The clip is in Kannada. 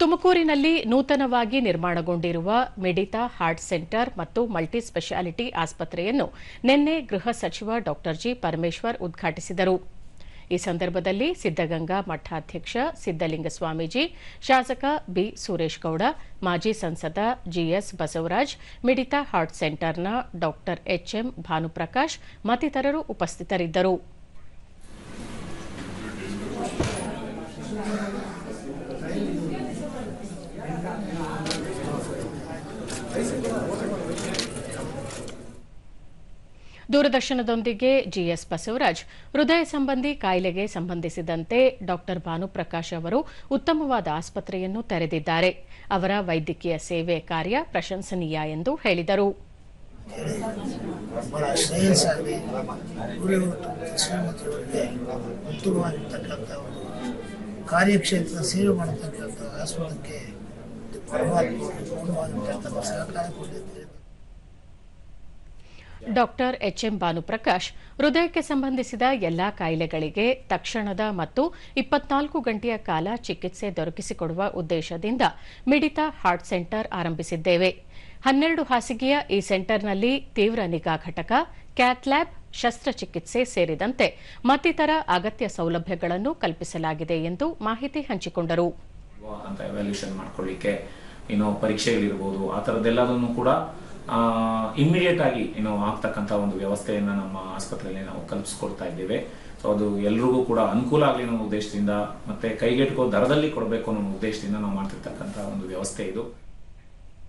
ತುಮಕೂರಿನಲ್ಲಿ ನೂತನವಾಗಿ ನಿರ್ಮಾಣಗೊಂಡಿರುವ ಮೆಡಿತಾ ಹಾರ್ಟ್ ಸೆಂಟರ್ ಮತ್ತು ಮಲ್ಟಿ ಸ್ಪೆಷಾಲಿಟಿ ಆಸ್ಪತ್ರೆಯನ್ನು ನಿನ್ನೆ ಗೃಹ ಸಚಿವ ಡಾ ಜಿ ಪರಮೇಶ್ವರ್ ಉದ್ಘಾಟಿಸಿದರು. ಈ ಸಂದರ್ಭದಲ್ಲಿ ಸಿದ್ದಗಂಗಾ ಮಠಾಧ್ಯಕ್ಷ ಸಿದ್ದಲಿಂಗ ಸ್ವಾಮೀಜಿ, ಶಾಸಕ ಬಿ ಸುರೇಶ್ ಗೌಡ, ಮಾಜಿ ಸಂಸದ ಜಿಎಸ್ ಬಸವರಾಜ್, ಮೆಡಿತಾ ಹಾರ್ಟ್ ಸೆಂಟರ್ನ ಡಾ ಎಚ್ಎಂ ಭಾನುಪ್ರಕಾಶ್ ಮತ್ತಿತರರು ಉಪಸ್ಥಿತರಿದ್ದರು. ದೂರದರ್ಶನದೊಂದಿಗೆ ಜಿಎಸ್ ಬಸವರಾಜ್, ಹೃದಯ ಸಂಬಂಧಿ ಕಾಯಿಲೆಗೆ ಸಂಬಂಧಿಸಿದಂತೆ ಡಾ ಭಾನುಪ್ರಕಾಶ್ ಅವರು ಉತ್ತಮವಾದ ಆಸ್ಪತ್ರೆಯನ್ನು ತೆರೆದಿದ್ದಾರೆ. ಅವರ ವೈದ್ಯಕೀಯ ಸೇವೆ ಕಾರ್ಯ ಪ್ರಶಂಸನೀಯ ಎಂದು ಹೇಳಿದರು. ಕಾರ್ಯಕ್ಷೇತ್ರ ಸೇವೆ ಮಾಡತಕ್ಕಂಥ ಆಸ್ಪತ್ರೆಗೆ ಸಹಕಾರ ಕೊಟ್ಟಿದ್ದಾರೆ. ಡಾ ಎಚ್ಎಂ ಭಾನುಪ್ರಕಾಶ್, ಹೃದಯಕ್ಕೆ ಸಂಬಂಧಿಸಿದ ಎಲ್ಲಾ ಕಾಯಿಲೆಗಳಿಗೆ ತಕ್ಷಣದ ಮತ್ತು 24 ಗಂಟೆಯ ಕಾಲ ಚಿಕಿತ್ಸೆ ದೊರಕಿಸಿಕೊಡುವ ಉದ್ದೇಶದಿಂದ ಮೆಡಿತಾ ಹಾರ್ಟ್ ಸೆಂಟರ್ ಆರಂಭಿಸಿದ್ದೇವೆ. 12 ಹಾಸಿಗೆಯ ಈ ಸೆಂಟರ್ನಲ್ಲಿ ತೀವ್ರ ನಿಗಾ ಘಟಕ, ಕ್ಯಾಥ್ ಲ್ಯಾಬ್, ಶಸ್ತ್ರಚಿಕಿತ್ಸೆ ಸೇರಿದಂತೆ ಮತ್ತಿತರ ಅಗತ್ಯ ಸೌಲಭ್ಯಗಳನ್ನು ಕಲ್ಪಿಸಲಾಗಿದೆ ಎಂದು ಮಾಹಿತಿ ಹಂಚಿಕೊಂಡರು. ಪರೀಕ್ಷೆಗಳಿರಬಹುದು, ಆ ಥರದ್ದೆಲ್ಲದನ್ನು ಕೂಡ ಇಮ್ಮಿಡಿಯೇಟ್ ಆಗಿ ಆಗ್ತಕ್ಕಂಥ ಒಂದು ವ್ಯವಸ್ಥೆಯನ್ನು ನಮ್ಮ ಆಸ್ಪತ್ರೆಯಲ್ಲಿ ನಾವು ಕಲ್ಪಿಸ್ಕೊಡ್ತಾ ಇದ್ದೇವೆ. ಸೊ ಅದು ಎಲ್ರಿಗೂ ಕೂಡ ಅನುಕೂಲ ಆಗಲಿ ಅನ್ನೋ ಉದ್ದೇಶದಿಂದ ಮತ್ತೆ ಕೈಗೆಟುಕೋ ದರದಲ್ಲಿ ಕೊಡಬೇಕು ಅನ್ನೋ ಉದ್ದೇಶದಿಂದ ನಾವು ಮಾಡ್ತಿರ್ತಕ್ಕಂಥ ಒಂದು ವ್ಯವಸ್ಥೆ ಇದು.